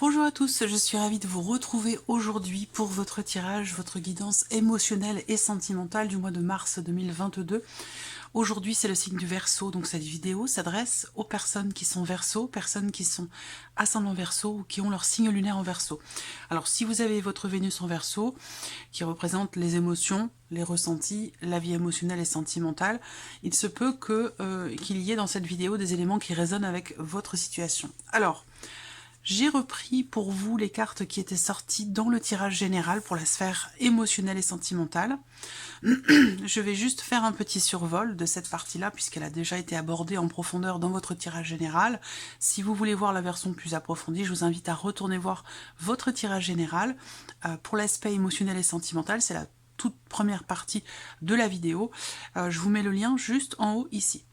Bonjour à tous, je suis ravie de vous retrouver aujourd'hui pour votre tirage, votre guidance émotionnelle et sentimentale du mois de mars 2022. Aujourd'hui, c'est le signe du Verseau, donc cette vidéo s'adresse aux personnes qui sont Verseau, personnes qui sont ascendant Verseau ou qui ont leur signe lunaire en Verseau. Alors, si vous avez votre Vénus en Verseau, qui représente les émotions, les ressentis, la vie émotionnelle et sentimentale, il se peut qu'il y ait dans cette vidéo des éléments qui résonnent avec votre situation. Alors, j'ai repris pour vous les cartes qui étaient sorties dans le tirage général pour la sphère émotionnelle et sentimentale. Je vais juste faire un petit survol de cette partie-là puisqu'elle a déjà été abordée en profondeur dans votre tirage général. Si vous voulez voir la version plus approfondie, je vous invite à retourner voir votre tirage général. Pour l'aspect émotionnel et sentimental, c'est la toute première partie de la vidéo. Je vous mets le lien juste en haut ici.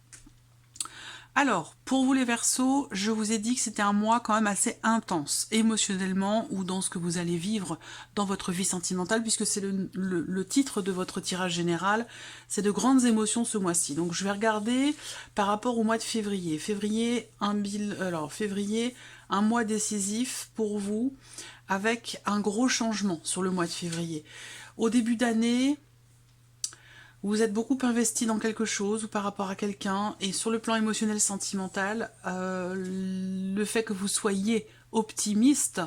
Alors, pour vous les Verseaux, je vous ai dit que c'était un mois quand même assez intense, émotionnellement ou dans ce que vous allez vivre dans votre vie sentimentale, puisque c'est le titre de votre tirage général, c'est de grandes émotions ce mois-ci. Donc je vais regarder par rapport au mois de février. Février, un mois décisif pour vous, avec un gros changement sur le mois de février. Au début d'année, vous êtes beaucoup investi dans quelque chose ou par rapport à quelqu'un, et sur le plan émotionnel sentimental, le fait que vous soyez optimiste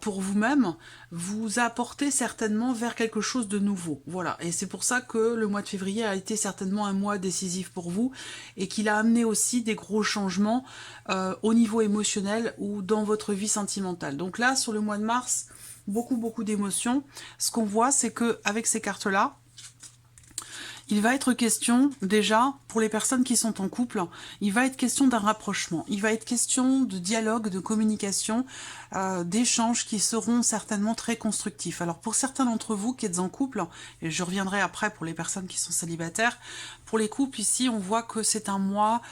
pour vous-même vous a apporté certainement vers quelque chose de nouveau. Voilà, et c'est pour ça que le mois de février a été certainement un mois décisif pour vous et qu'il a amené aussi des gros changements au niveau émotionnel ou dans votre vie sentimentale. Donc là, sur le mois de mars, beaucoup d'émotions. Ce qu'on voit, c'est que avec ces cartes-là, il va être question, déjà, pour les personnes qui sont en couple, il va être question d'un rapprochement, il va être question de dialogue, de communication, d'échanges qui seront certainement très constructifs. Alors pour certains d'entre vous qui êtes en couple, et je reviendrai après pour les personnes qui sont célibataires, pour les couples ici, on voit que c'est un mois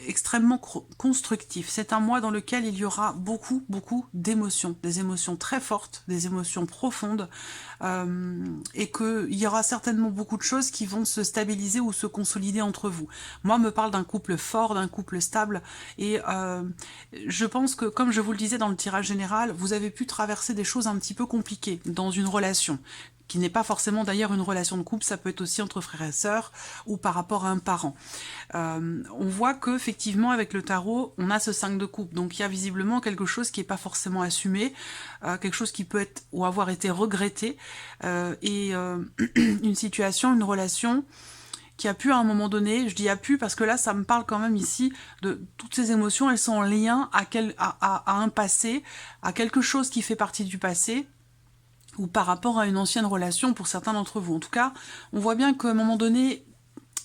extrêmement constructif. C'est un mois dans lequel il y aura beaucoup d'émotions, des émotions très fortes, des émotions profondes, et qu'il y aura certainement beaucoup de choses qui vont se stabiliser ou se consolider entre vous. Moi, me parle d'un couple fort, d'un couple stable, et je pense que, comme je vous le disais dans le tirage général, vous avez pu traverser des choses un petit peu compliquées dans une relation, qui n'est pas forcément d'ailleurs une relation de couple, ça peut être aussi entre frères et sœurs ou par rapport à un parent. On voit qu'effectivement avec le tarot, on a ce 5 de coupe, donc il y a visiblement quelque chose qui n'est pas forcément assumé, quelque chose qui peut être ou avoir été regretté, une situation, une relation qui a pu à un moment donné, je dis a pu parce que là ça me parle quand même ici de toutes ces émotions, elles sont en lien à un passé, à quelque chose qui fait partie du passé, ou par rapport à une ancienne relation pour certains d'entre vous. En tout cas, on voit bien qu'à un moment donné,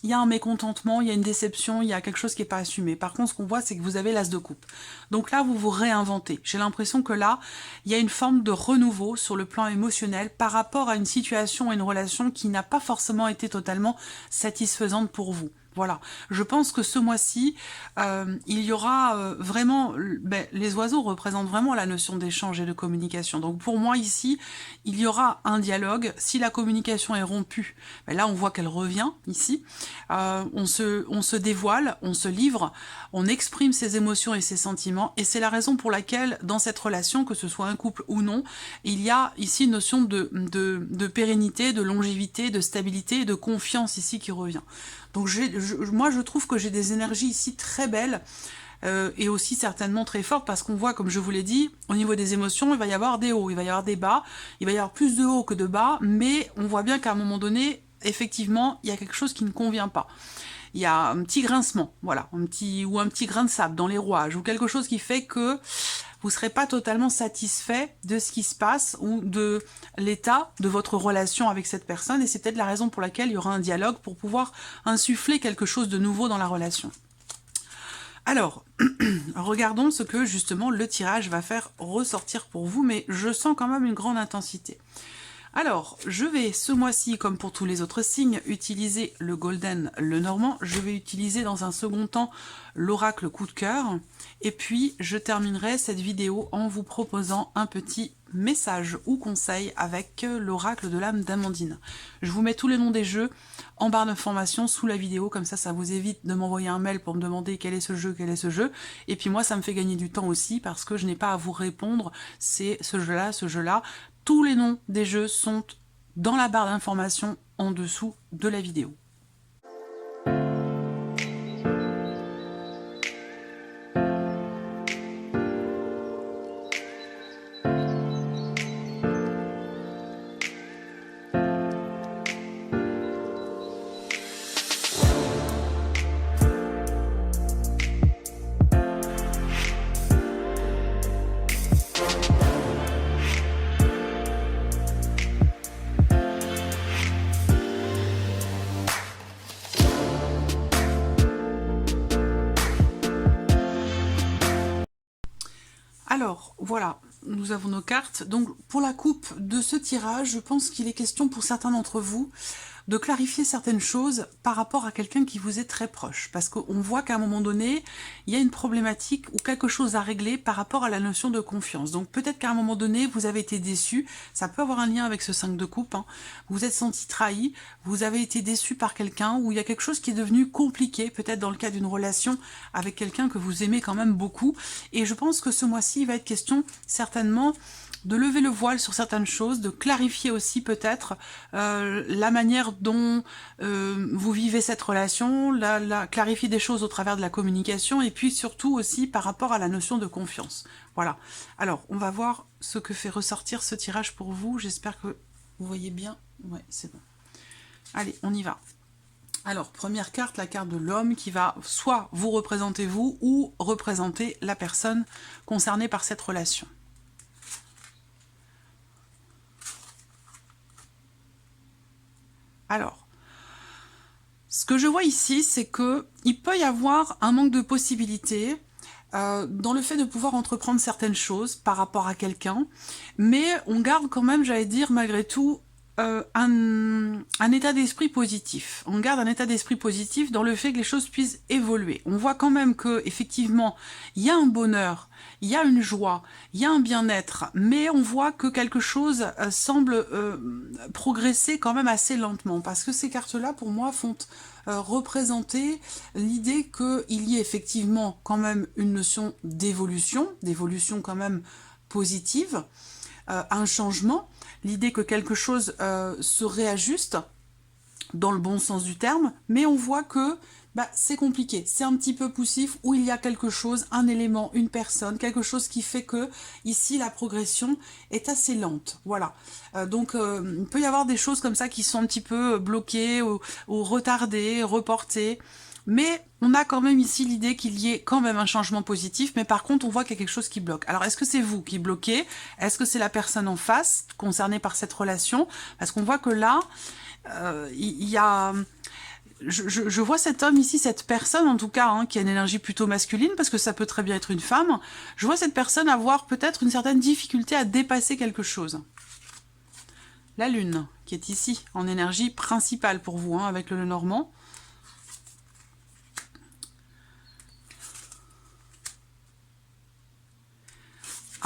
il y a un mécontentement, il y a une déception, il y a quelque chose qui n'est pas assumé. Par contre, ce qu'on voit, c'est que vous avez l'as de coupe. Donc là, vous vous réinventez. J'ai l'impression que là, il y a une forme de renouveau sur le plan émotionnel par rapport à une situation et une relation qui n'a pas forcément été totalement satisfaisante pour vous. Voilà, je pense que ce mois-ci, il y aura vraiment... les oiseaux représentent vraiment la notion d'échange et de communication. Donc pour moi ici, il y aura un dialogue. Si la communication est rompue, là on voit qu'elle revient ici. On se dévoile, on se livre, on exprime ses émotions et ses sentiments. Et c'est la raison pour laquelle dans cette relation, que ce soit un couple ou non, il y a ici une notion de pérennité, de longévité, de stabilité et de confiance ici qui revient. Donc moi je trouve que j'ai des énergies ici très belles et aussi certainement très fortes parce qu'on voit, comme je vous l'ai dit, au niveau des émotions, il va y avoir des hauts, il va y avoir des bas, il va y avoir plus de hauts que de bas, mais on voit bien qu'à un moment donné, effectivement, il y a quelque chose qui ne convient pas. Il y a un petit grincement, voilà, un petit grain de sable dans les rouages, ou quelque chose qui fait que vous ne serez pas totalement satisfait de ce qui se passe ou de l'état de votre relation avec cette personne, et c'est peut-être la raison pour laquelle il y aura un dialogue pour pouvoir insuffler quelque chose de nouveau dans la relation. Alors, regardons ce que justement le tirage va faire ressortir pour vous, mais je sens quand même une grande intensité. Alors, je vais ce mois-ci, comme pour tous les autres signes, utiliser le Golden, le Normand. Je vais utiliser dans un second temps l'oracle coup de cœur. Et puis, je terminerai cette vidéo en vous proposant un petit messages ou conseils avec l'oracle de l'âme d'Amandine. Je vous mets tous les noms des jeux en barre d'informations sous la vidéo, comme ça vous évite de m'envoyer un mail pour me demander quel est ce jeu, et puis moi ça me fait gagner du temps aussi parce que je n'ai pas à vous répondre, c'est ce jeu-là. Tous les noms des jeux sont dans la barre d'informations en dessous de la vidéo. Alors, voilà, nous avons nos cartes. Donc, pour la coupe de ce tirage, je pense qu'il est question pour certains d'entre vous de clarifier certaines choses par rapport à quelqu'un qui vous est très proche. Parce qu'on voit qu'à un moment donné, il y a une problématique ou quelque chose à régler par rapport à la notion de confiance. Donc, peut-être qu'à un moment donné, vous avez été déçu. Ça peut avoir un lien avec ce 5 de coupe. Hein. Vous êtes senti trahi. Vous avez été déçu par quelqu'un ou il y a quelque chose qui est devenu compliqué, peut-être dans le cas d'une relation avec quelqu'un que vous aimez quand même beaucoup. Et je pense que ce mois-ci, il va être question certainement de lever le voile sur certaines choses, de clarifier aussi peut-être la manière dont vous vivez cette relation, clarifier des choses au travers de la communication, et puis surtout aussi par rapport à la notion de confiance. Voilà. Alors, on va voir ce que fait ressortir ce tirage pour vous. J'espère que vous voyez bien. Ouais, c'est bon. Allez, on y va. Alors, première carte, la carte de l'homme qui va soit vous représenter vous ou représenter la personne concernée par cette relation. Alors, ce que je vois ici, c'est que il peut y avoir un manque de possibilités dans le fait de pouvoir entreprendre certaines choses par rapport à quelqu'un, mais on garde quand même, j'allais dire, malgré tout, un état d'esprit positif. On garde un état d'esprit positif dans le fait que les choses puissent évoluer. On voit quand même que effectivement, il y a un bonheur, il y a une joie, il y a un bien-être, mais on voit que quelque chose semble progresser quand même assez lentement, parce que ces cartes-là, pour moi, font représenter l'idée qu'il y ait effectivement quand même une notion d'évolution quand même positive, un changement, l'idée que quelque chose se réajuste dans le bon sens du terme, mais on voit que c'est compliqué, c'est un petit peu poussif, où il y a quelque chose, un élément, une personne, quelque chose qui fait que ici la progression est assez lente. Voilà. Donc il peut y avoir des choses comme ça qui sont un petit peu bloquées ou retardées, reportées. Mais on a quand même ici l'idée qu'il y ait quand même un changement positif, mais par contre on voit qu'il y a quelque chose qui bloque. Alors est-ce que c'est vous qui bloquez? Est-ce que c'est la personne en face concernée par cette relation? Parce qu'on voit que là, il y a... Je vois cet homme ici, cette personne en tout cas, hein, qui a une énergie plutôt masculine, parce que ça peut très bien être une femme. Je vois cette personne avoir peut-être une certaine difficulté à dépasser quelque chose. La lune, qui est ici, en énergie principale pour vous, hein, avec le Lenormand.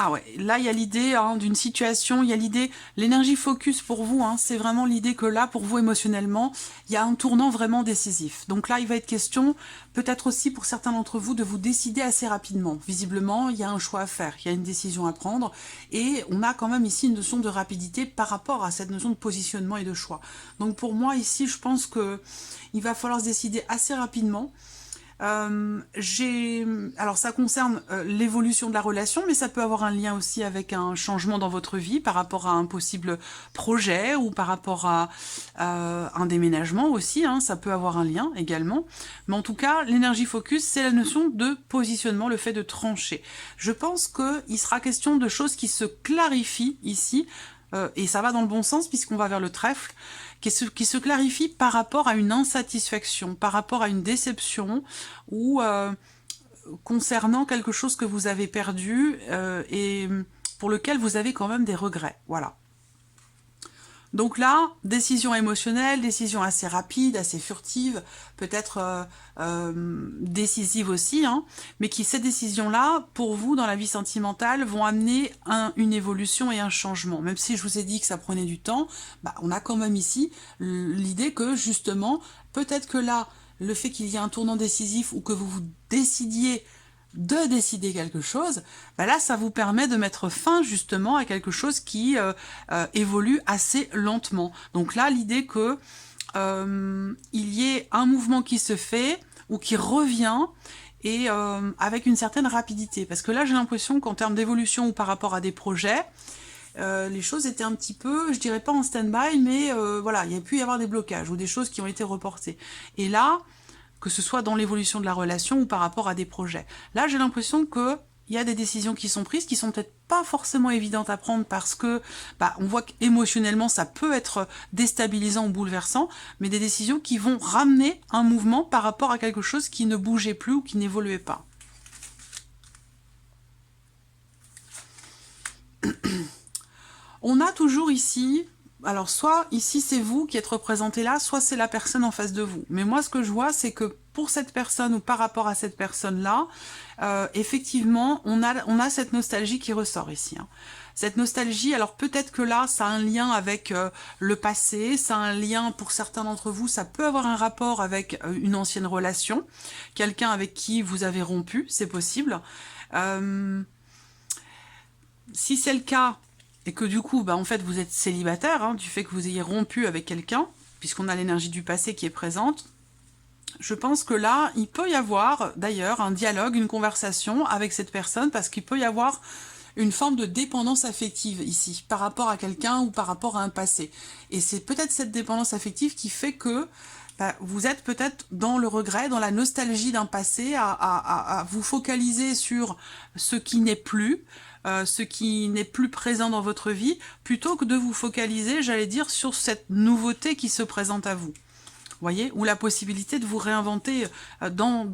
Ah ouais, là il y a l'idée d'une situation, il y a l'idée, l'énergie focus pour vous, c'est vraiment l'idée que là, pour vous émotionnellement, il y a un tournant vraiment décisif. Donc là, il va être question, peut-être aussi pour certains d'entre vous, de vous décider assez rapidement. Visiblement, il y a un choix à faire, il y a une décision à prendre, et on a quand même ici une notion de rapidité par rapport à cette notion de positionnement et de choix. Donc pour moi, ici, je pense que il va falloir se décider assez rapidement. Alors ça concerne l'évolution de la relation, mais ça peut avoir un lien aussi avec un changement dans votre vie par rapport à un possible projet ou par rapport à un déménagement aussi, ça peut avoir un lien également. Mais en tout cas, l'énergie focus, c'est la notion de positionnement, le fait de trancher. Je pense qu'il sera question de choses qui se clarifient ici, et ça va dans le bon sens puisqu'on va vers le trèfle, qui se clarifie par rapport à une insatisfaction, par rapport à une déception, ou concernant quelque chose que vous avez perdu et pour lequel vous avez quand même des regrets. Voilà. Donc là, décision émotionnelle, décision assez rapide, assez furtive, peut-être décisive aussi, hein, mais qui, ces décisions-là, pour vous, dans la vie sentimentale, vont amener une évolution et un changement. Même si je vous ai dit que ça prenait du temps, bah, on a quand même ici l'idée que, justement, peut-être que là, le fait qu'il y ait un tournant décisif ou que vous vous décidiez de décider quelque chose, ben là, ça vous permet de mettre fin justement à quelque chose qui évolue assez lentement. Donc là, l'idée que il y ait un mouvement qui se fait ou qui revient et avec une certaine rapidité. Parce que là, j'ai l'impression qu'en termes d'évolution ou par rapport à des projets, les choses étaient un petit peu, je dirais pas en stand-by, mais voilà, il y a pu y avoir des blocages ou des choses qui ont été reportées. Et là, que ce soit dans l'évolution de la relation ou par rapport à des projets. Là, j'ai l'impression que il y a des décisions qui sont prises, qui sont peut-être pas forcément évidentes à prendre parce que bah, on voit qu'émotionnellement ça peut être déstabilisant ou bouleversant, mais des décisions qui vont ramener un mouvement par rapport à quelque chose qui ne bougeait plus ou qui n'évoluait pas. On a toujours ici, alors soit ici c'est vous qui êtes représenté là, soit c'est la personne en face de vous. Mais moi ce que je vois c'est que pour cette personne ou par rapport à cette personne-là, effectivement on a cette nostalgie qui ressort ici. Hein. Cette nostalgie, alors peut-être que là ça a un lien avec le passé, ça a un lien pour certains d'entre vous, ça peut avoir un rapport avec une ancienne relation, quelqu'un avec qui vous avez rompu, c'est possible. Si c'est le cas, et que du coup, bah, en fait, vous êtes célibataire, hein, du fait que vous ayez rompu avec quelqu'un, puisqu'on a l'énergie du passé qui est présente, je pense que là, il peut y avoir, d'ailleurs, un dialogue, une conversation avec cette personne, parce qu'il peut y avoir une forme de dépendance affective ici, par rapport à quelqu'un ou par rapport à un passé. Et c'est peut-être cette dépendance affective qui fait que bah, vous êtes peut-être dans le regret, dans la nostalgie d'un passé, à vous focaliser sur ce qui n'est plus, ce qui n'est plus présent dans votre vie, plutôt que de vous focaliser, j'allais dire, sur cette nouveauté qui se présente à vous. Voyez, ou la possibilité de vous réinventer dans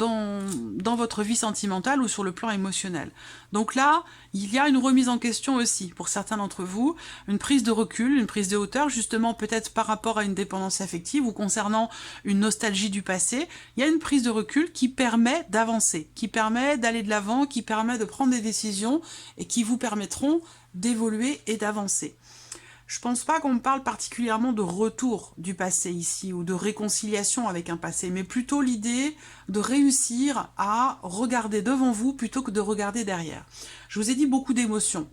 votre vie sentimentale ou sur le plan émotionnel. Donc là, il y a une remise en question aussi, pour certains d'entre vous, une prise de recul, une prise de hauteur, justement peut-être par rapport à une dépendance affective ou concernant une nostalgie du passé, il y a une prise de recul qui permet d'avancer, qui permet d'aller de l'avant, qui permet de prendre des décisions et qui vous permettront d'évoluer et d'avancer. Je pense pas qu'on me parle particulièrement de retour du passé ici, ou de réconciliation avec un passé, mais plutôt l'idée de réussir à regarder devant vous plutôt que de regarder derrière. Je vous ai dit beaucoup d'émotions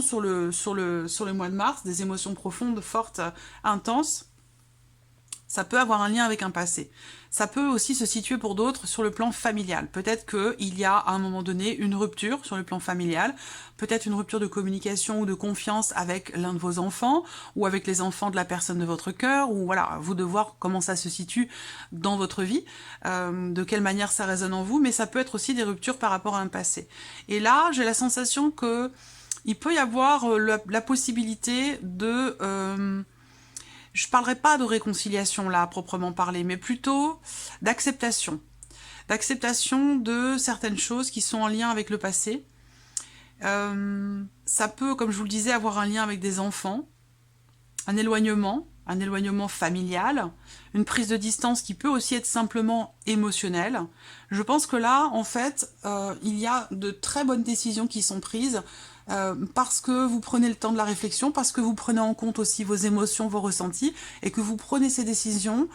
sur le mois de mars, des émotions profondes, fortes, intenses. Ça peut avoir un lien avec un passé. Ça peut aussi se situer pour d'autres sur le plan familial. Peut-être qu'il y a à un moment donné une rupture sur le plan familial, peut-être une rupture de communication ou de confiance avec l'un de vos enfants ou avec les enfants de la personne de votre cœur, ou voilà, à vous de voir comment ça se situe dans votre vie, de quelle manière ça résonne en vous, mais ça peut être aussi des ruptures par rapport à un passé. Et là, j'ai la sensation que il peut y avoir la possibilité de... je ne parlerai pas de réconciliation là, à proprement parler, mais plutôt d'acceptation. D'acceptation de certaines choses qui sont en lien avec le passé. Ça peut, comme je vous le disais, avoir un lien avec des enfants, un éloignement familial, une prise de distance qui peut aussi être simplement émotionnelle. Je pense que là, en fait, il y a de très bonnes décisions qui sont prises parce que vous prenez le temps de la réflexion, parce que vous prenez en compte aussi vos émotions, vos ressentis, et que vous prenez ces décisions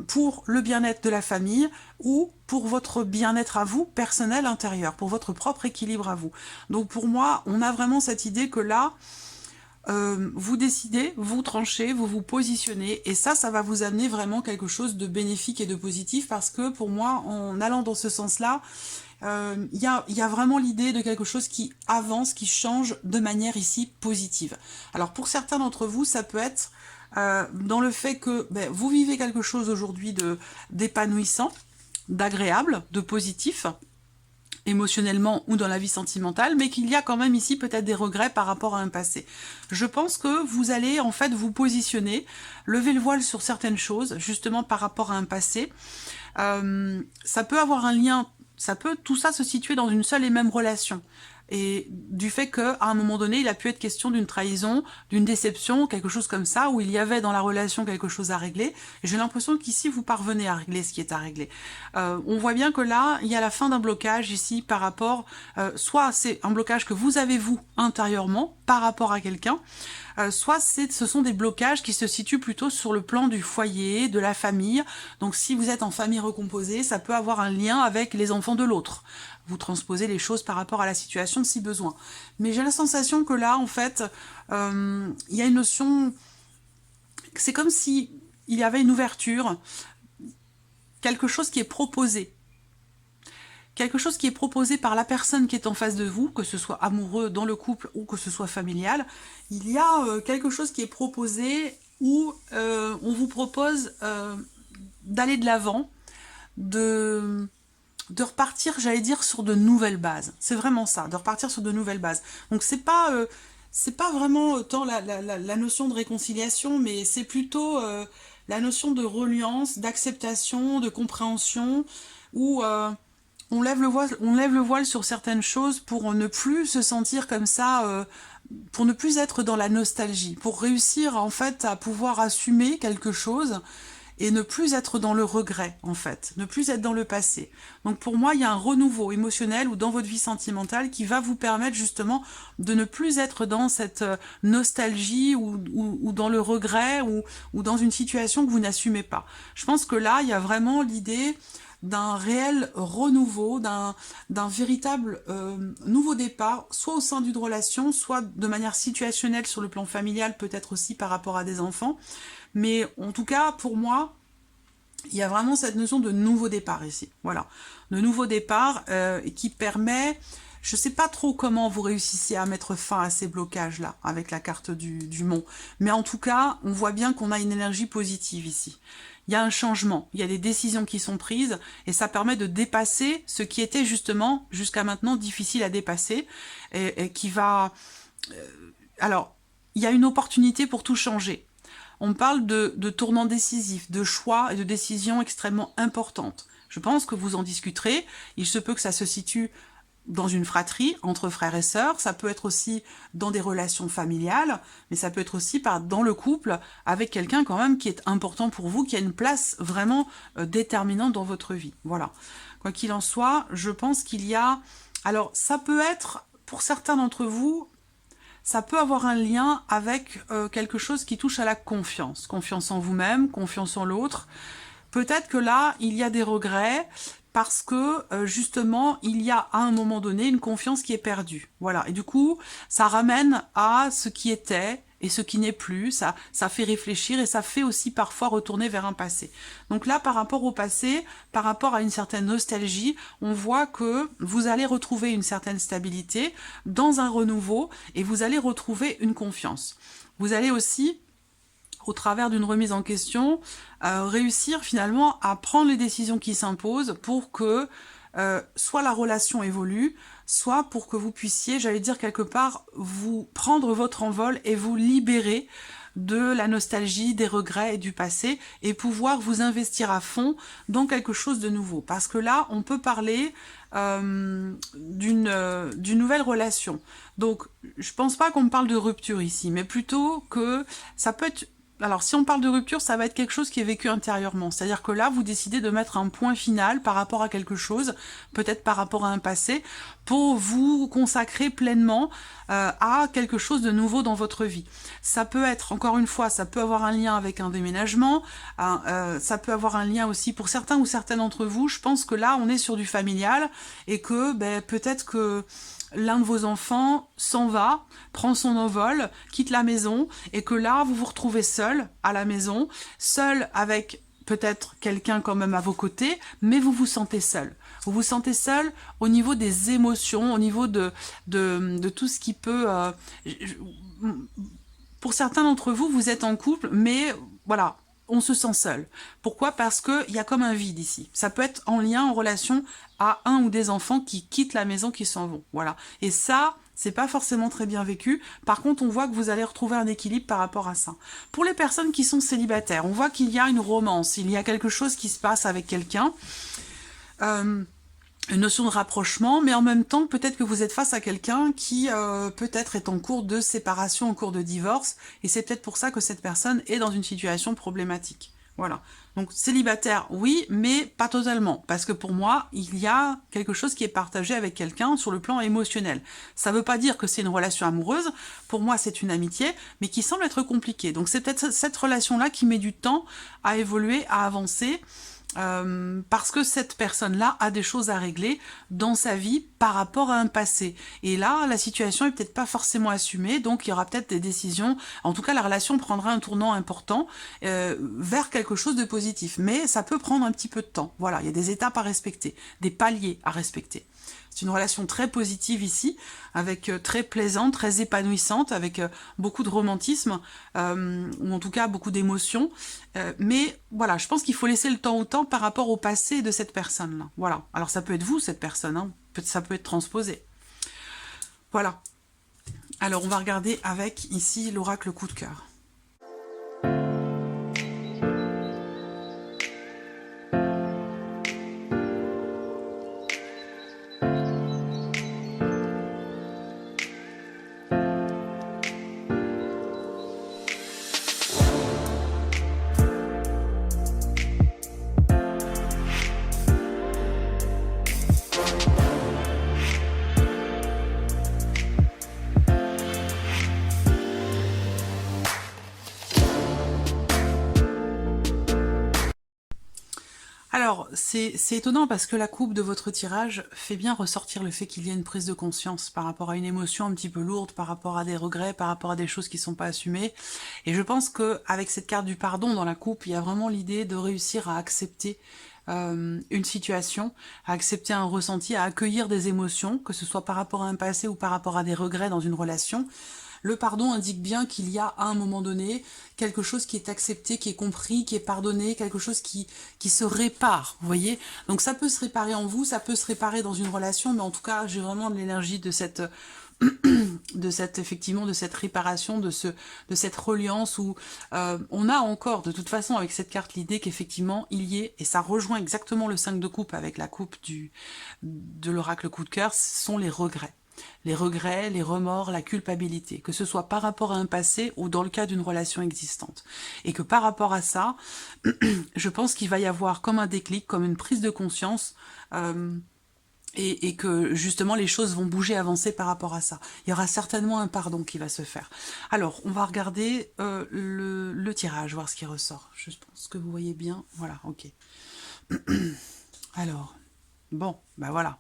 pour le bien-être de la famille ou pour votre bien-être à vous, personnel, intérieur, pour votre propre équilibre à vous. Donc pour moi, on a vraiment cette idée que là, vous décidez, vous tranchez, vous vous positionnez, et ça va vous amener vraiment quelque chose de bénéfique et de positif, parce que pour moi, en allant dans ce sens-là, il y a vraiment l'idée de quelque chose qui avance, qui change de manière ici positive. Alors pour certains d'entre vous, ça peut être dans le fait que vous vivez quelque chose aujourd'hui d'épanouissant, d'agréable, de positif, émotionnellement ou dans la vie sentimentale, mais qu'il y a quand même ici peut-être des regrets par rapport à un passé. Je pense que vous allez en fait vous positionner, lever le voile sur certaines choses, justement par rapport à un passé. Ça peut avoir un lien, ça peut tout ça se situer dans une seule et même relation. et du fait qu'à un moment donné, il a pu être question d'une trahison, d'une déception, quelque chose comme ça, où il y avait dans la relation quelque chose à régler. Et j'ai l'impression qu'ici, vous parvenez à régler ce qui est à régler. On voit bien que là, il y a la fin d'un blocage ici par rapport, soit c'est un blocage que vous avez vous intérieurement par rapport à quelqu'un, soit ce sont des blocages qui se situent plutôt sur le plan du foyer, de la famille. Donc si vous êtes en famille recomposée, ça peut avoir un lien avec les enfants de l'autre. Vous transposez les choses par rapport à la situation si besoin. Mais j'ai la sensation que là, en fait, il y a une notion... C'est comme si il y avait une ouverture, quelque chose qui est proposé. Quelque chose qui est proposé par la personne qui est en face de vous, que ce soit amoureux dans le couple ou que ce soit familial. Il y a quelque chose qui est proposé où on vous propose d'aller de l'avant, de repartir, j'allais dire, sur de nouvelles bases. C'est vraiment ça, de repartir sur de nouvelles bases. Donc c'est pas vraiment tant la notion de réconciliation, mais c'est plutôt la notion de reliance, d'acceptation, de compréhension, où on lève le voile sur certaines choses pour ne plus se sentir comme ça, pour ne plus être dans la nostalgie, pour réussir en fait à pouvoir assumer quelque chose et ne plus être dans le regret, en fait, ne plus être dans le passé. Donc pour moi, il y a un renouveau émotionnel ou dans votre vie sentimentale qui va vous permettre justement de ne plus être dans cette nostalgie ou dans le regret ou dans une situation que vous n'assumez pas. Je pense que là, il y a vraiment l'idée d'un réel renouveau, d'un véritable nouveau départ, soit au sein d'une relation, soit de manière situationnelle sur le plan familial, peut-être aussi par rapport à des enfants. Mais en tout cas, pour moi, il y a vraiment cette notion de nouveau départ ici. Voilà, de nouveau départ qui permet... Je ne sais pas trop comment vous réussissez à mettre fin à ces blocages-là, avec la carte du mont. Mais en tout cas, on voit bien qu'on a une énergie positive ici. Il y a un changement, il y a des décisions qui sont prises, et ça permet de dépasser ce qui était justement, jusqu'à maintenant, difficile à dépasser, et qui va... alors, il y a une opportunité pour tout changer. On parle de tournants décisifs, de choix et de décisions extrêmement importantes. Je pense que vous en discuterez. Il se peut que ça se situe dans une fratrie, entre frères et sœurs. Ça peut être aussi dans des relations familiales, mais ça peut être aussi dans le couple, avec quelqu'un quand même qui est important pour vous, qui a une place vraiment déterminante dans votre vie. Voilà. Quoi qu'il en soit, je pense qu'il y a... Alors, ça peut être, pour certains d'entre vous... Ça peut avoir un lien avec quelque chose qui touche à la confiance. Confiance en vous-même, confiance en l'autre. Peut-être que là, il y a des regrets parce que justement, il y a à un moment donné une confiance qui est perdue. Voilà. Et du coup, ça ramène à ce qui était et ce qui n'est plus. Ça fait réfléchir et ça fait aussi parfois retourner vers un passé. Donc là, par rapport au passé, par rapport à une certaine nostalgie, on voit que vous allez retrouver une certaine stabilité dans un renouveau et vous allez retrouver une confiance. Vous allez aussi, au travers d'une remise en question, réussir finalement à prendre les décisions qui s'imposent pour que soit la relation évolue, soit pour que vous puissiez, j'allais dire quelque part, vous prendre votre envol et vous libérer de la nostalgie, des regrets et du passé et pouvoir vous investir à fond dans quelque chose de nouveau. Parce que là, on peut parler d'une nouvelle relation. Donc, je pense pas qu'on parle de rupture ici, mais plutôt que ça peut être... Alors, si on parle de rupture, ça va être quelque chose qui est vécu intérieurement. C'est-à-dire que là, vous décidez de mettre un point final par rapport à quelque chose, peut-être par rapport à un passé, pour vous consacrer pleinement à quelque chose de nouveau dans votre vie. Ça peut être, encore une fois, ça peut avoir un lien avec un déménagement, ça peut avoir un lien aussi pour certains ou certaines d'entre vous. Je pense que là, on est sur du familial et que peut-être que l'un de vos enfants s'en va, prend son envol, quitte la maison, et que là, vous vous retrouvez seul à la maison, seul avec peut-être quelqu'un quand même à vos côtés, mais vous vous sentez seul. Vous vous sentez seul au niveau des émotions, au niveau de tout ce qui peut... Pour certains d'entre vous, vous êtes en couple, mais voilà, on se sent seul. Pourquoi? Parce qu'il y a comme un vide ici. Ça peut être en lien, en relation à un ou des enfants qui quittent la maison, qui s'en vont. Voilà. Et ça, c'est pas forcément très bien vécu. Par contre, on voit que vous allez retrouver un équilibre par rapport à ça. Pour les personnes qui sont célibataires, on voit qu'il y a une romance, il y a quelque chose qui se passe avec quelqu'un. une notion de rapprochement, mais en même temps, peut-être que vous êtes face à quelqu'un qui peut-être est en cours de séparation, en cours de divorce, et c'est peut-être pour ça que cette personne est dans une situation problématique. Voilà. Donc célibataire, oui, mais pas totalement, parce que pour moi, il y a quelque chose qui est partagé avec quelqu'un sur le plan émotionnel. Ça ne veut pas dire que c'est une relation amoureuse, pour moi c'est une amitié, mais qui semble être compliquée. Donc c'est peut-être cette relation-là qui met du temps à évoluer, à avancer, parce que cette personne-là a des choses à régler dans sa vie par rapport à un passé. Et là, la situation est peut-être pas forcément assumée, donc il y aura peut-être des décisions. En tout cas, la relation prendra un tournant important vers quelque chose de positif. Mais ça peut prendre un petit peu de temps. Voilà, il y a des étapes à respecter, des paliers à respecter. C'est une relation très positive ici, avec très plaisante, très épanouissante, avec beaucoup de romantisme, ou en tout cas beaucoup d'émotions. Mais voilà, je pense qu'il faut laisser le temps au temps par rapport au passé de cette personne-là. Voilà. Alors ça peut être vous, cette personne, hein. Ça peut être transposé. Voilà. Alors on va regarder avec ici l'oracle coup de cœur. Alors, c'est étonnant parce que la coupe de votre tirage fait bien ressortir le fait qu'il y a une prise de conscience par rapport à une émotion un petit peu lourde, par rapport à des regrets, par rapport à des choses qui ne sont pas assumées. Et je pense qu'avec cette carte du pardon dans la coupe, il y a vraiment l'idée de réussir à accepter une situation, à accepter un ressenti, à accueillir des émotions, que ce soit par rapport à un passé ou par rapport à des regrets dans une relation. Le pardon indique bien qu'il y a à un moment donné quelque chose qui est accepté, qui est compris, qui est pardonné, quelque chose qui se répare, vous voyez. Donc ça peut se réparer en vous, ça peut se réparer dans une relation, mais en tout cas j'ai vraiment de l'énergie de cette effectivement de cette réparation, de cette reliance où on a encore de toute façon avec cette carte l'idée qu'effectivement il y ait, et ça rejoint exactement le 5 de coupe avec la coupe de l'oracle coup de cœur, ce sont les regrets. Les regrets, les remords, la culpabilité, que ce soit par rapport à un passé ou dans le cas d'une relation existante. Et que par rapport à ça, je pense qu'il va y avoir comme un déclic, comme une prise de conscience, et que justement les choses vont bouger, avancer par rapport à ça. Il y aura certainement un pardon qui va se faire. Alors, on va regarder le tirage, voir ce qui ressort. Je pense que vous voyez bien. Voilà, ok. Alors, bon, ben voilà.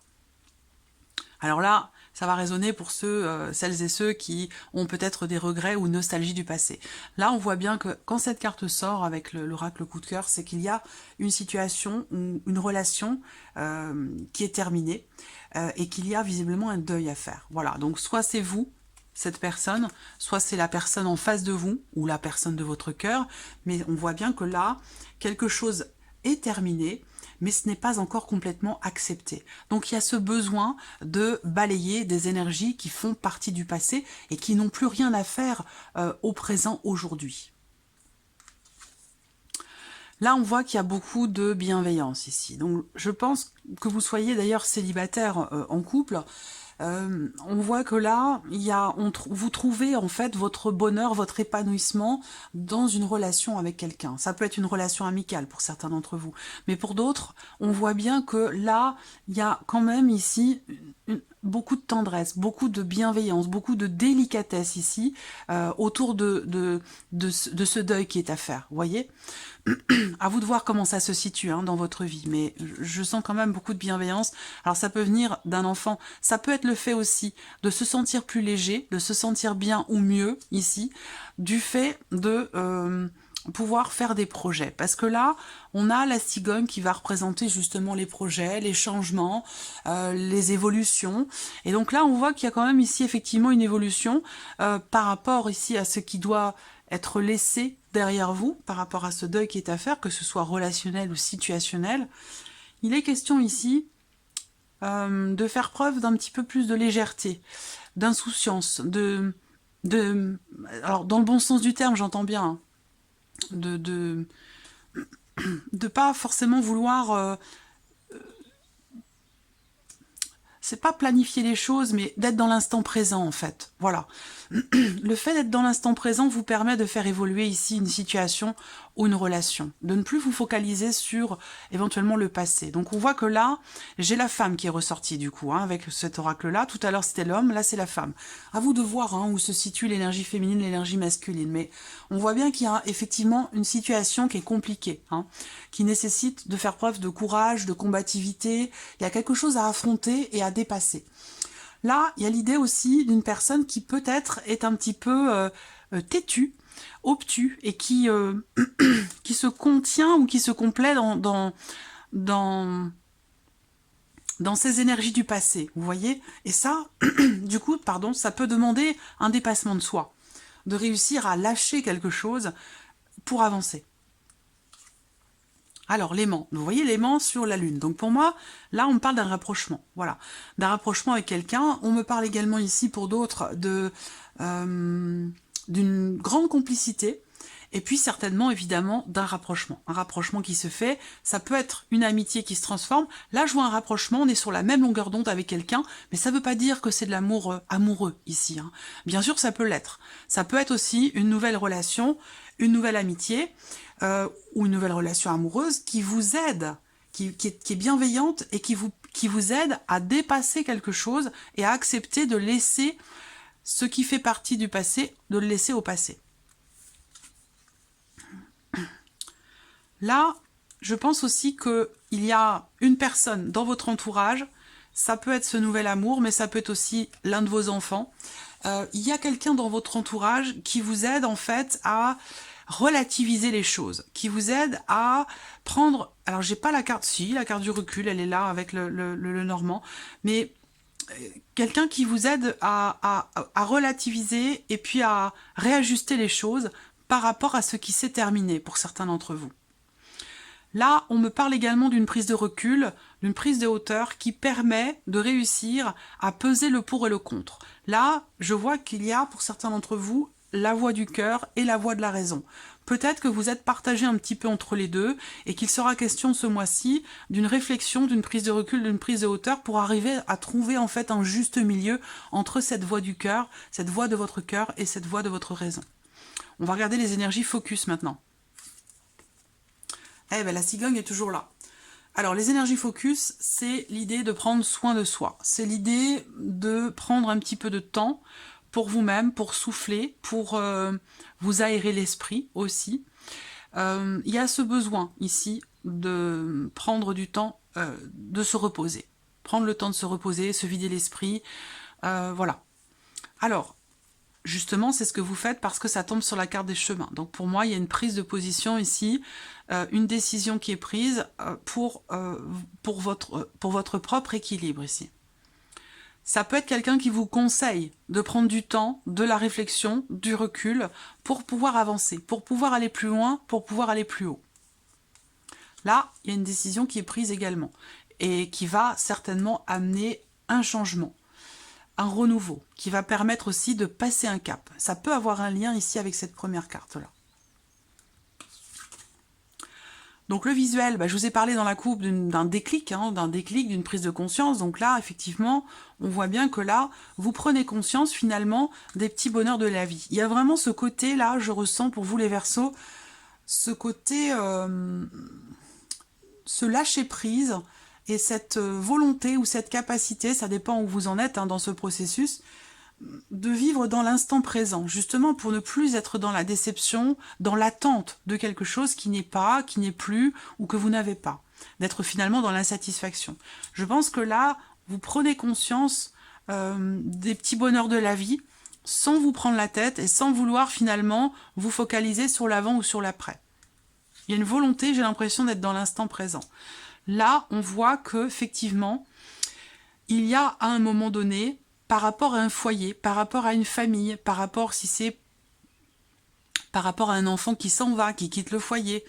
Alors là, ça va résonner pour celles et ceux qui ont peut-être des regrets ou nostalgie du passé. Là, on voit bien que quand cette carte sort avec l'oracle coup de cœur, c'est qu'il y a une situation ou une relation qui est terminée et qu'il y a visiblement un deuil à faire. Voilà, donc soit c'est vous, cette personne, soit c'est la personne en face de vous ou la personne de votre cœur, mais on voit bien que là, quelque chose est terminé, mais ce n'est pas encore complètement accepté. Donc il y a ce besoin de balayer des énergies qui font partie du passé et qui n'ont plus rien à faire au présent aujourd'hui. Là, on voit qu'il y a beaucoup de bienveillance ici. Donc je pense que vous soyez d'ailleurs célibataire en couple, on voit que là, vous trouvez en fait votre bonheur, votre épanouissement dans une relation avec quelqu'un. Ça peut être une relation amicale pour certains d'entre vous, mais pour d'autres, on voit bien que là, il y a quand même ici beaucoup de tendresse, beaucoup de bienveillance, beaucoup de délicatesse ici autour de ce deuil qui est à faire, vous voyez. À vous de voir comment ça se situe dans votre vie, mais je sens quand même beaucoup de bienveillance. Alors ça peut venir d'un enfant, ça peut être le fait aussi de se sentir plus léger, de se sentir bien ou mieux ici, du fait de pouvoir faire des projets. Parce que là, on a la cigogne qui va représenter justement les projets, les changements, les évolutions. Et donc là, on voit qu'il y a quand même ici effectivement une évolution par rapport ici à ce qui doit être laissé derrière vous par rapport à ce deuil qui est à faire, que ce soit relationnel ou situationnel. Il est question ici de faire preuve d'un petit peu plus de légèreté, d'insouciance, alors dans le bon sens du terme, j'entends bien, hein, de pas forcément vouloir c'est pas planifier les choses, mais d'être dans l'instant présent, en fait. Voilà. Le fait d'être dans l'instant présent vous permet de faire évoluer ici une situation ou une relation, de ne plus vous focaliser sur éventuellement le passé. Donc on voit que là, j'ai la femme qui est ressortie du coup, hein, avec cet oracle-là. Tout à l'heure c'était l'homme, là c'est la femme. À vous de voir hein, où se situe l'énergie féminine, l'énergie masculine. Mais on voit bien qu'il y a effectivement une situation qui est compliquée, hein, qui nécessite de faire preuve de courage, de combativité. Il y a quelque chose à affronter et à dépasser. Là, il y a l'idée aussi d'une personne qui peut-être est un petit peu têtue, obtue, et qui, qui se contient ou qui se complaît dans ces énergies du passé, vous voyez. Et ça, du coup, pardon, ça peut demander un dépassement de soi, de réussir à lâcher quelque chose pour avancer. Alors, l'aimant, vous voyez l'aimant sur la lune. Donc pour moi, là, on me parle d'un rapprochement. Voilà, d'un rapprochement avec quelqu'un. On me parle également ici, pour d'autres, d'une grande complicité. Et puis certainement, évidemment, d'un rapprochement. Un rapprochement qui se fait, ça peut être une amitié qui se transforme. Là, je vois un rapprochement, on est sur la même longueur d'onde avec quelqu'un, mais ça ne veut pas dire que c'est de l'amour amoureux ici, hein. Bien sûr, ça peut l'être. Ça peut être aussi une nouvelle relation, une nouvelle amitié, ou une nouvelle relation amoureuse qui vous aide, qui est bienveillante et qui vous aide à dépasser quelque chose et à accepter de laisser ce qui fait partie du passé, de le laisser au passé. Là, je pense aussi qu'il y a une personne dans votre entourage, ça peut être ce nouvel amour, mais ça peut être aussi l'un de vos enfants. Il y a quelqu'un dans votre entourage qui vous aide en fait à relativiser les choses, qui vous aide à prendre... Alors, j'ai pas la carte... Si, la carte du recul, elle est là avec le normand, mais quelqu'un qui vous aide à relativiser et puis à réajuster les choses par rapport à ce qui s'est terminé pour certains d'entre vous. Là, on me parle également d'une prise de recul, d'une prise de hauteur qui permet de réussir à peser le pour et le contre. Là, je vois qu'il y a, pour certains d'entre vous, la voix du cœur et la voix de la raison. Peut-être que vous êtes partagé un petit peu entre les deux et qu'il sera question ce mois-ci d'une réflexion, d'une prise de recul, d'une prise de hauteur pour arriver à trouver en fait un juste milieu entre cette voix du cœur, cette voix de votre cœur et cette voix de votre raison. On va regarder les énergies focus maintenant. Eh bien, la cigogne est toujours là. Alors, les énergies focus, c'est l'idée de prendre soin de soi. C'est l'idée de prendre un petit peu de temps pour vous-même, pour souffler, pour vous aérer l'esprit aussi. Il y a ce besoin ici de prendre du temps, de se reposer. Prendre le temps de se reposer, se vider l'esprit. Voilà. Alors, justement, c'est ce que vous faites parce que ça tombe sur la carte des chemins. Donc pour moi, il y a une prise de position ici, une décision qui est prise pour votre propre équilibre ici. Ça peut être quelqu'un qui vous conseille de prendre du temps, de la réflexion, du recul, pour pouvoir avancer, pour pouvoir aller plus loin, pour pouvoir aller plus haut. Là, il y a une décision qui est prise également, et qui va certainement amener un changement, un renouveau, qui va permettre aussi de passer un cap. Ça peut avoir un lien ici avec cette première carte-là. Donc le visuel, je vous ai parlé dans la coupe d'un déclic, d'une prise de conscience. Donc là, effectivement, on voit bien que là, vous prenez conscience finalement des petits bonheurs de la vie. Il y a vraiment ce côté-là, je ressens pour vous les Verseaux, ce côté, ce lâcher-prise et cette volonté ou cette capacité, ça dépend où vous en êtes dans ce processus, de vivre dans l'instant présent, justement pour ne plus être dans la déception, dans l'attente de quelque chose qui n'est pas, qui n'est plus, ou que vous n'avez pas, d'être finalement dans l'insatisfaction. Je pense que là, vous prenez conscience des petits bonheurs de la vie, sans vous prendre la tête et sans vouloir finalement vous focaliser sur l'avant ou sur l'après. Il y a une volonté, j'ai l'impression d'être dans l'instant présent. Là, on voit que effectivement, il y a à un moment donné, par rapport à un foyer, par rapport à une famille, par rapport si c'est par rapport à un enfant qui s'en va, qui quitte le foyer.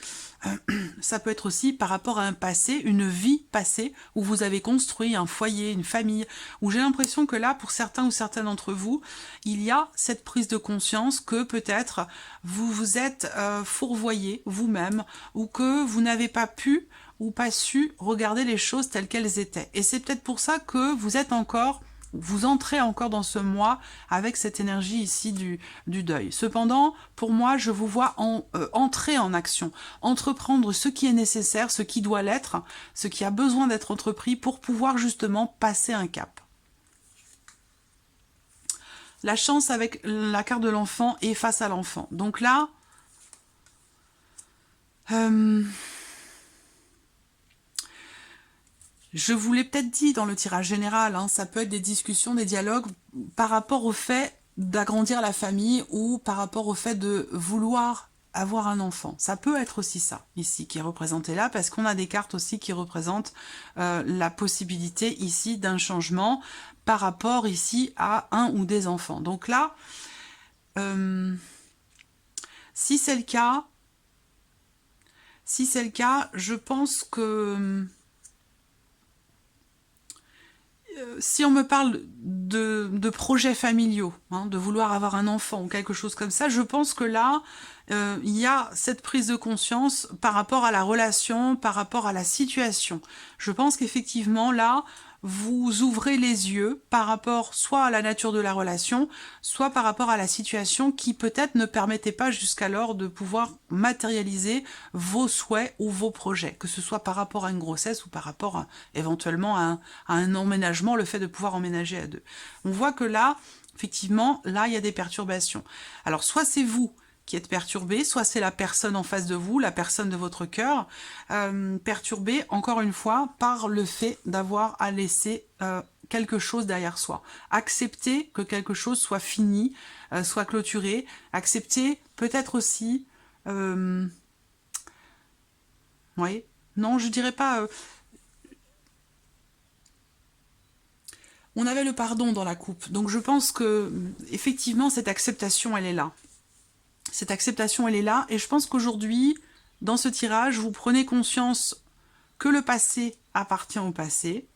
Ça peut être aussi par rapport à un passé, une vie passée, où vous avez construit un foyer, une famille, où j'ai l'impression que là, pour certains ou certaines d'entre vous, il y a cette prise de conscience que peut-être vous vous êtes fourvoyé vous-même, ou que vous n'avez pas pu ou pas su regarder les choses telles qu'elles étaient. Et c'est peut-être pour ça que vous entrez encore dans ce mois avec cette énergie ici du deuil. Cependant, pour moi, je vous vois entrer en action, entreprendre ce qui est nécessaire, ce qui doit l'être, ce qui a besoin d'être entrepris pour pouvoir justement passer un cap. La chance avec la carte de l'enfant est face à l'enfant. Donc là, je vous l'ai peut-être dit dans le tirage général, hein, ça peut être des discussions, des dialogues par rapport au fait d'agrandir la famille ou par rapport au fait de vouloir avoir un enfant. Ça peut être aussi ça, ici, qui est représenté là, parce qu'on a des cartes aussi qui représentent la possibilité ici d'un changement par rapport ici à un ou des enfants. Donc là, si c'est le cas, je pense que si on me parle de projets familiaux, hein, de vouloir avoir un enfant ou quelque chose comme ça, je pense que là, il y a cette prise de conscience par rapport à la relation, par rapport à la situation. Je pense qu'effectivement, là, vous ouvrez les yeux par rapport soit à la nature de la relation, soit par rapport à la situation qui peut-être ne permettait pas jusqu'alors de pouvoir matérialiser vos souhaits ou vos projets, que ce soit par rapport à une grossesse ou par rapport éventuellement à un emménagement, le fait de pouvoir emménager à deux. On voit que là, effectivement, là, il y a des perturbations. Alors, soit c'est vous qui êtes perturbé, soit c'est la personne en face de vous, la personne de votre cœur, perturbée, encore une fois, par le fait d'avoir à laisser quelque chose derrière soi. Accepter que quelque chose soit fini, soit clôturé, accepter peut-être aussi... oui, non, je dirais pas... on avait le pardon dans la coupe, donc je pense que effectivement cette acceptation, elle est là. Cette acceptation, elle est là, et je pense qu'aujourd'hui, dans ce tirage, vous prenez conscience que le passé appartient au passé.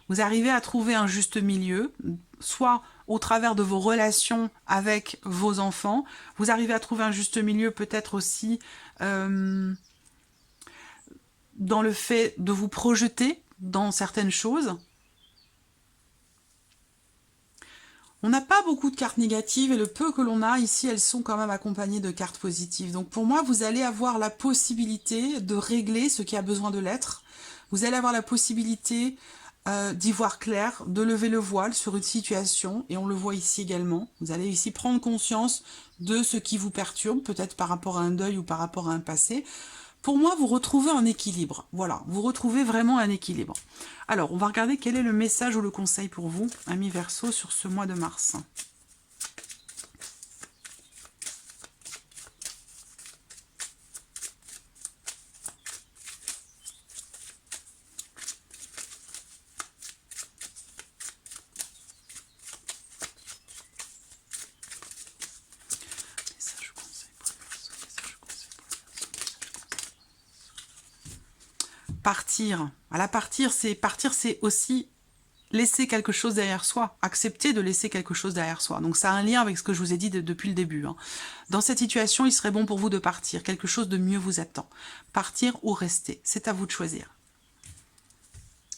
Vous arrivez à trouver un juste milieu, soit au travers de vos relations avec vos enfants, vous arrivez à trouver un juste milieu peut-être aussi dans le fait de vous projeter dans certaines choses. On n'a pas beaucoup de cartes négatives et le peu que l'on a ici, elles sont quand même accompagnées de cartes positives. Donc pour moi, vous allez avoir la possibilité de régler ce qui a besoin de l'être. Vous allez avoir la possibilité d'y voir clair, de lever le voile sur une situation, et on le voit ici également. Vous allez ici prendre conscience de ce qui vous perturbe, peut-être par rapport à un deuil ou par rapport à un passé. Pour moi, vous retrouvez un équilibre. Voilà, vous retrouvez vraiment un équilibre. Alors, on va regarder quel est le message ou le conseil pour vous, amis Verseau, sur ce mois de mars. Partir. Voilà, partir, c'est aussi laisser quelque chose derrière soi, accepter de laisser quelque chose derrière soi. Donc ça a un lien avec ce que je vous ai dit depuis le début. Hein. Dans cette situation, il serait bon pour vous de partir. Quelque chose de mieux vous attend. Partir ou rester, c'est à vous de choisir.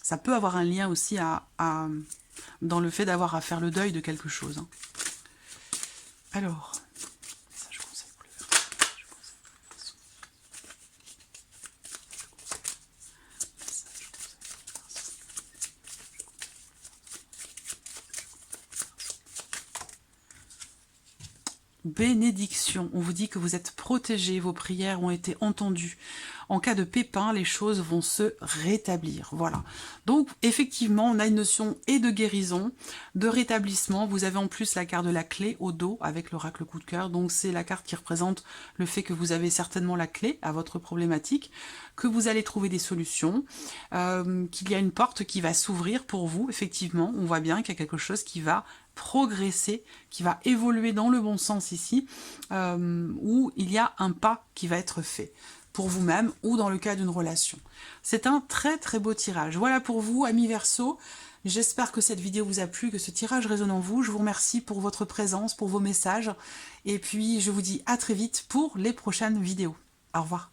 Ça peut avoir un lien aussi dans le fait d'avoir à faire le deuil de quelque chose. Hein. Alors... bénédiction, on vous dit que vous êtes protégés, vos prières ont été entendues. en cas de pépin, les choses vont se rétablir. Voilà. Donc, effectivement, on a une notion et de guérison, de rétablissement. Vous avez en plus la carte de la clé au dos avec l'oracle coup de cœur. Donc, c'est la carte qui représente le fait que vous avez certainement la clé à votre problématique, que vous allez trouver des solutions, qu'il y a une porte qui va s'ouvrir pour vous. Effectivement, on voit bien qu'il y a quelque chose qui va progresser, qui va évoluer dans le bon sens ici, où il y a un pas qui va être fait pour vous-même ou dans le cas d'une relation. C'est un très très beau tirage. Voilà pour vous, amis Verseau. J'espère que cette vidéo vous a plu, que ce tirage résonne en vous. Je vous remercie pour votre présence, pour vos messages. Et puis, je vous dis à très vite pour les prochaines vidéos. Au revoir.